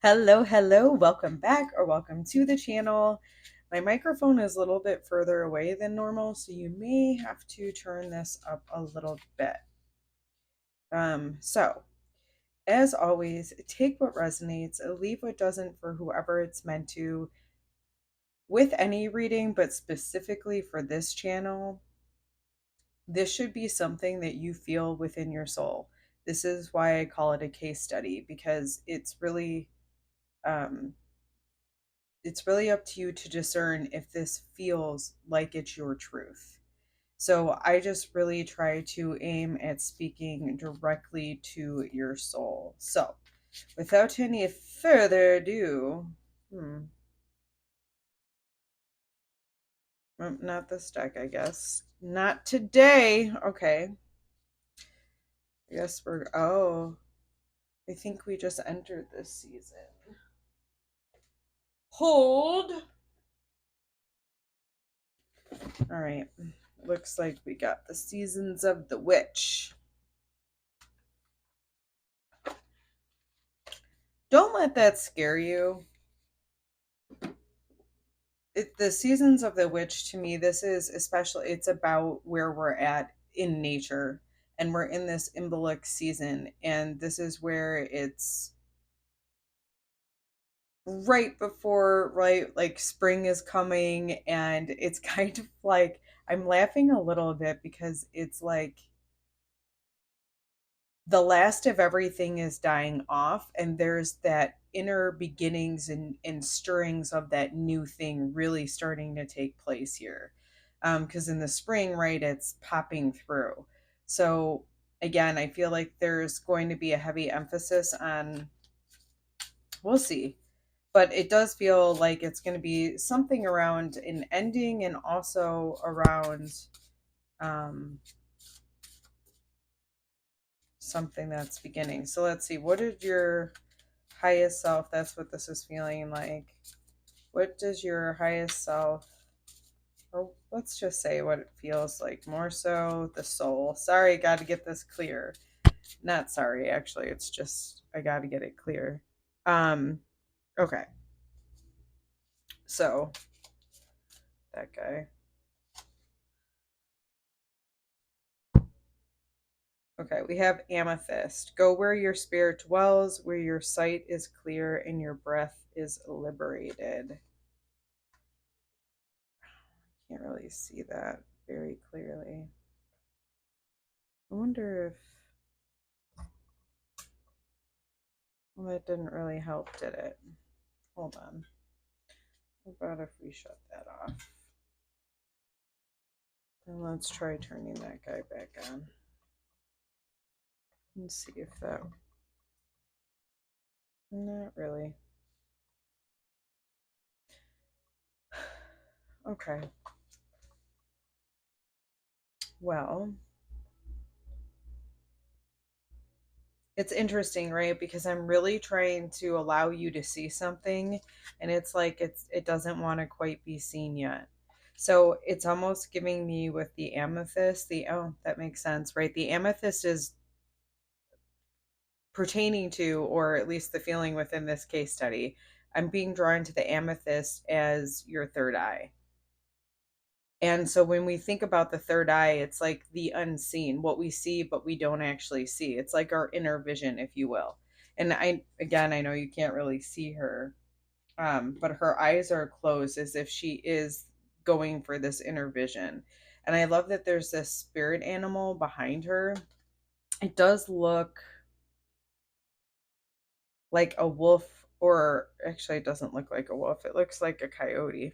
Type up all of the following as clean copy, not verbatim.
Hello, welcome back or welcome to the channel. My microphone is a little bit further away than normal, so you may have to turn this up a little bit. So as always, take what resonates, leave what doesn't for whoever it's meant to. With any reading, but specifically for this channel, this should be something that you feel within your soul. This is why I call it a case study, because it's really up to you to discern if this feels like it's your truth. So I just really try to aim at speaking directly to your soul. So without any further ado, not this deck, I guess. Not today. Okay. I guess I think we just entered this season. Hold. All right. Looks like we got the seasons of the witch. Don't let that scare you. The seasons of the witch, to me, this is especially, it's about where we're at in nature, and we're in this 𝗵𝗶𝗀𝗀 season, and this is where it's right before, like spring is coming, and it's kind of like, I'm laughing a little bit because it's like the last of everything is dying off, and there's that inner beginnings and stirrings of that new thing really starting to take place here. Because in the spring, right, it's popping through. So again, I feel like there's going to be a heavy emphasis on, we'll see, but it does feel like it's going to be something around an ending, and also around something that's beginning. So let's see, what did your highest self, that's what this is feeling like. What does your highest self, or let's just say what it feels like, more so the soul. Sorry, got to get this clear. Not sorry, actually, it's just I got to get it clear. Okay. So that guy. Okay, we have amethyst. Go where your spirit dwells, where your sight is clear and your breath is liberated. Can't really see that very clearly. I wonder if, well, that didn't really help, did it? Hold on. How about if we shut that off? And let's try turning that guy back on. Let's see if that, not really. Okay. Well, it's interesting, right? Because I'm really trying to allow you to see something, and it's like it doesn't want to quite be seen yet. So it's almost giving me with the amethyst, oh, that makes sense, right? The amethyst is pertaining to, or at least the feeling within this case study, I'm being drawn to the amethyst as your third eye. And so when we think about the third eye, it's like the unseen, what we see, but we don't actually see. It's like our inner vision, if you will. And I know you can't really see her, but her eyes are closed as if she is going for this inner vision. And I love that there's this spirit animal behind her. It does look like a wolf, or actually, it doesn't look like a wolf. It looks like a coyote.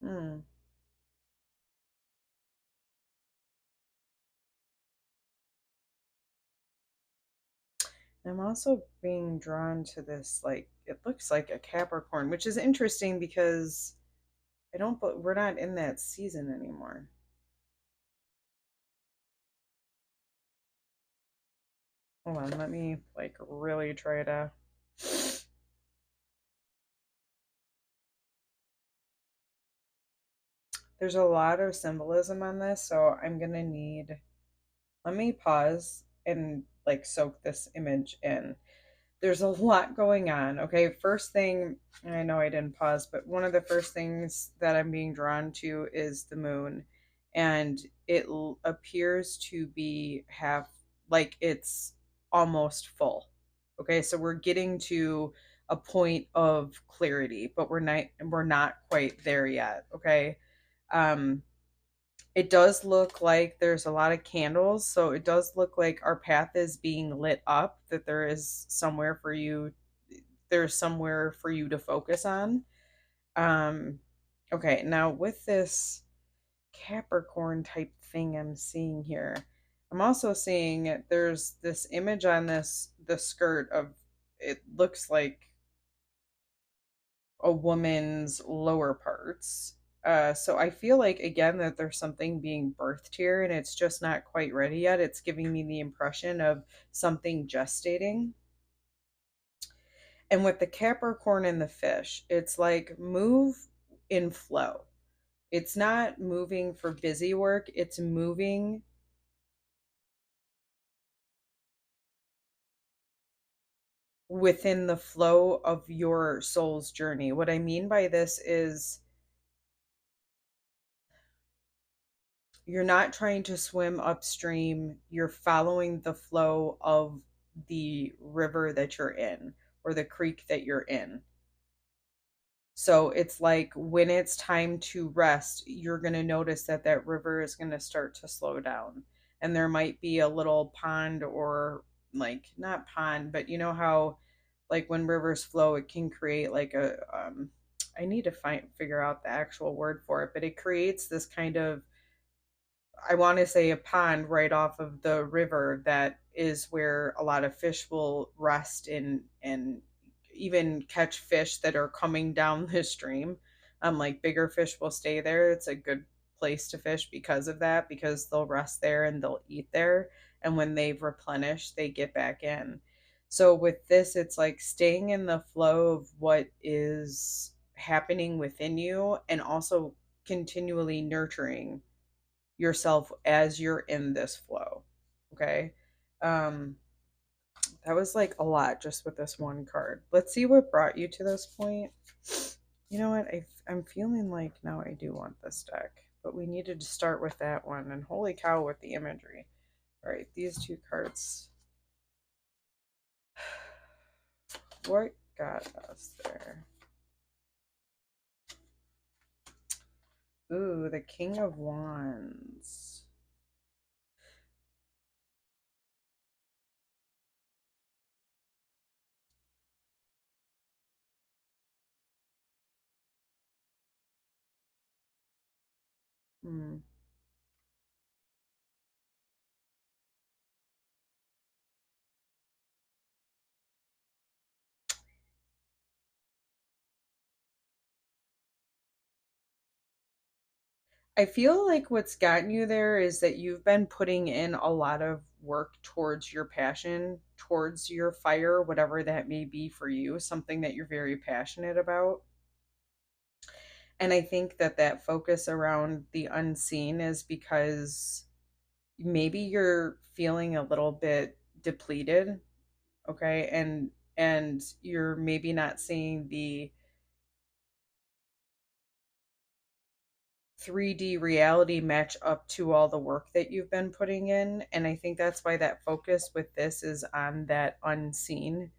Hmm. I'm also being drawn to this, like, it looks like a Capricorn, which is interesting because we're not in that season anymore. Hold on, let me like really try to. There's a lot of symbolism on this, so I'm gonna need, let me pause and like soak this image in. there's a lot going on. Okay, first thing, and I know I didn't pause, but one of the first things that I'm being drawn to is the moon, and it appears to be half, like it's almost full. Okay, so we're getting to a point of clarity, but we're not quite there yet. Okay. um it does look like there's a lot of candles, so it does look like our path is being lit up, that there's somewhere for you to focus on. Okay, now with this Capricorn type thing I'm seeing here, I'm also seeing there's this image on the skirt of, it looks like a woman's lower parts. So I feel like, again, that there's something being birthed here and it's just not quite ready yet. It's giving me the impression of something gestating. And with the Capricorn and the fish, it's like move in flow. It's not moving for busy work, it's moving within the flow of your soul's journey. What I mean by this is, you're not trying to swim upstream, you're following the flow of the river that you're in, or the creek that you're in. So it's like when it's time to rest, you're going to notice that that river is going to start to slow down. And there might be a little pond, or like, not pond, but you know how like when rivers flow, it can create like I need to figure out the actual word for it, but it creates this kind of, I want to say, a pond right off of the river that is where a lot of fish will rest in, and even catch fish that are coming down the stream. Like bigger fish will stay there. It's a good place to fish because of that, because they'll rest there and they'll eat there. And when they've replenished, they get back in. So with this, it's like staying in the flow of what is happening within you, and also continually nurturing yourself as you're in this flow. Okay. Um, that was like a lot just with this one card. Let's see what brought you to this point. You know what? I'm feeling like now I do want this deck, but we needed to start with that one. And holy cow, with the imagery. All right, these two cards. What got us there? Ooh, the King of Wands. Hmm. I feel like what's gotten you there is that you've been putting in a lot of work towards your passion, towards your fire, whatever that may be for you, something that you're very passionate about. And I think that that focus around the unseen is because maybe you're feeling a little bit depleted, okay? And you're maybe not seeing the 3D reality match up to all the work that you've been putting in. And I think that's why that focus with this is on that unseen,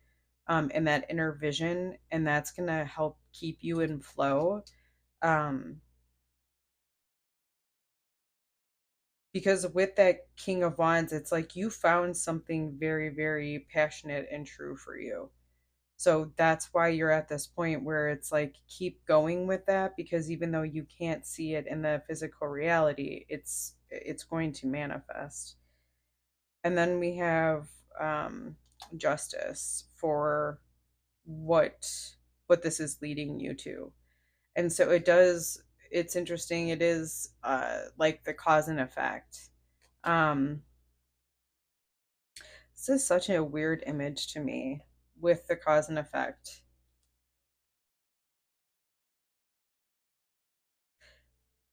and that inner vision. And that's going to help keep you in flow. Um, because with that King of Wands, it's like you found something very, very passionate and true for you. So that's why you're at this point where it's like, keep going with that, because even though you can't see it in the physical reality, it's going to manifest. And then we have justice for what what this is leading you to. And so it's interesting. It is like the cause and effect. Um this is such a weird image to me with the cause and effect.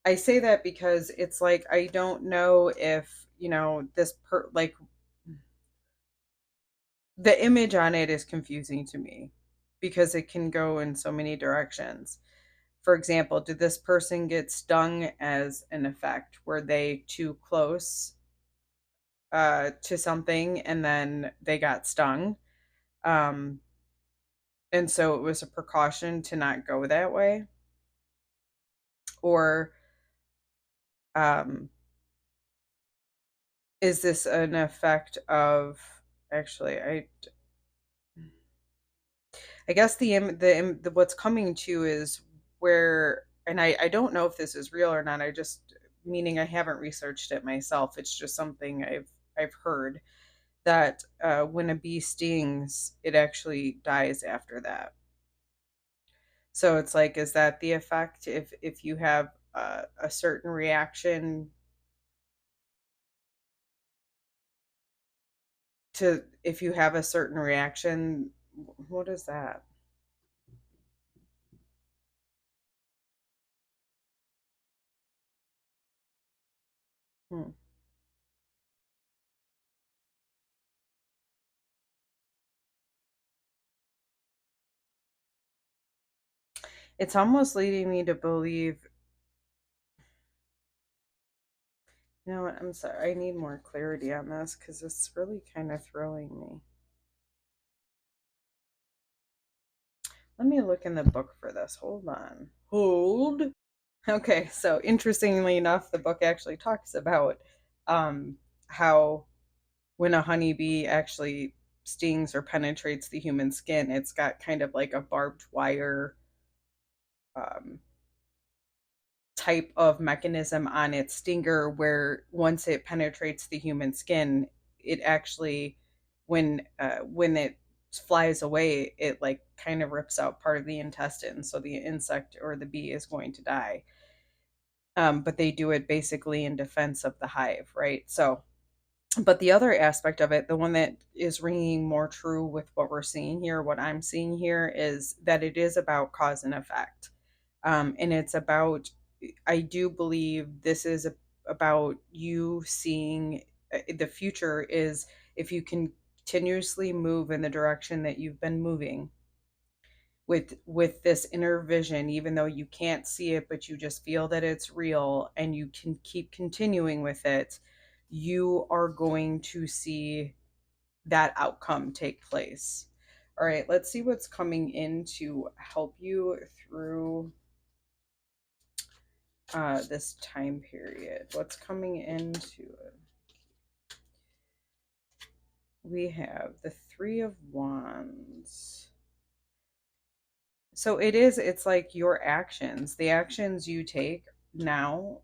I say that because it's like, I don't know if, this like the image on it is confusing to me because it can go in so many directions. For example, did this person get stung as an effect? Were they too close to something and then they got stung? Um, and so it was a precaution to not go that way? Or um, is this an effect of, actually, I guess the what's coming to is where, and I don't know if this is real or not. I just, meaning I haven't researched it myself. It's just something I've heard that when a bee stings, it actually dies after that. So it's like, is that the effect? If you have a certain reaction to, if you have a certain reaction, what is that? Hmm. It's almost leading me to believe, you know what, I'm sorry, I need more clarity on this because it's really kind of throwing me. Let me look in the book for this. Hold on. Hold. Okay, so interestingly enough, the book actually talks about how when a honeybee actually stings or penetrates the human skin, it's got kind of like a barbed wire um, type of mechanism on its stinger where once it penetrates the human skin, it actually, when it flies away, it like kind of rips out part of the intestine, so the insect or the bee is going to die. But they do it basically in defense of the hive, right? So, but the other aspect of it, the one that is ringing more true with what we're seeing here, what I'm seeing here, is that it is about cause and effect. And it's about, I do believe this is about you seeing the future is, if you can continuously move in the direction that you've been moving with this inner vision, even though you can't see it, but you just feel that it's real and you can keep continuing with it, you are going to see that outcome take place. All right, let's see what's coming in to help you through this time period. What's coming into it? We have the Three of Wands. So it's like your actions, the actions you take now,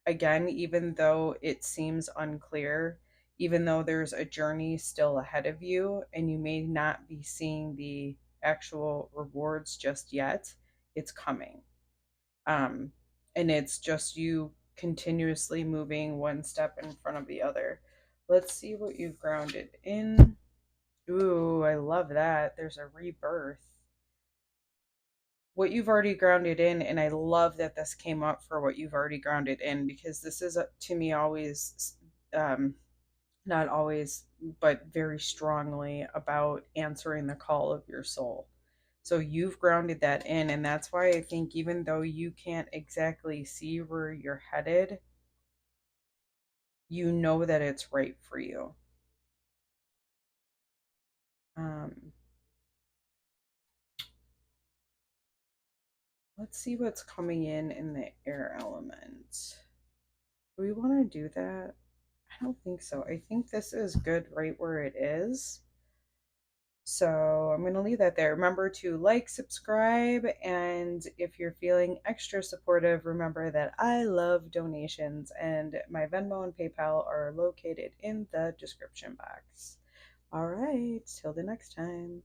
again, even though it seems unclear, even though there's a journey still ahead of you and you may not be seeing the actual rewards just yet, it's coming. Um, and it's just you continuously moving one step in front of the other. Let's see what you've grounded in. Ooh, I love that. There's a rebirth. What you've already grounded in, and I love that this came up for what you've already grounded in, because this is to me always, not always, but very strongly about answering the call of your soul. So you've grounded that in, and that's why I think even though you can't exactly see where you're headed, you know that it's right for you. Um, let's see what's coming in the air element. Do we want to do that? I don't think so. I think this is good right where it is. So I'm going to leave that there. Remember to like, subscribe, and if you're feeling extra supportive, remember that I love donations, and my Venmo and PayPal are located in the description box. All right, till the next time.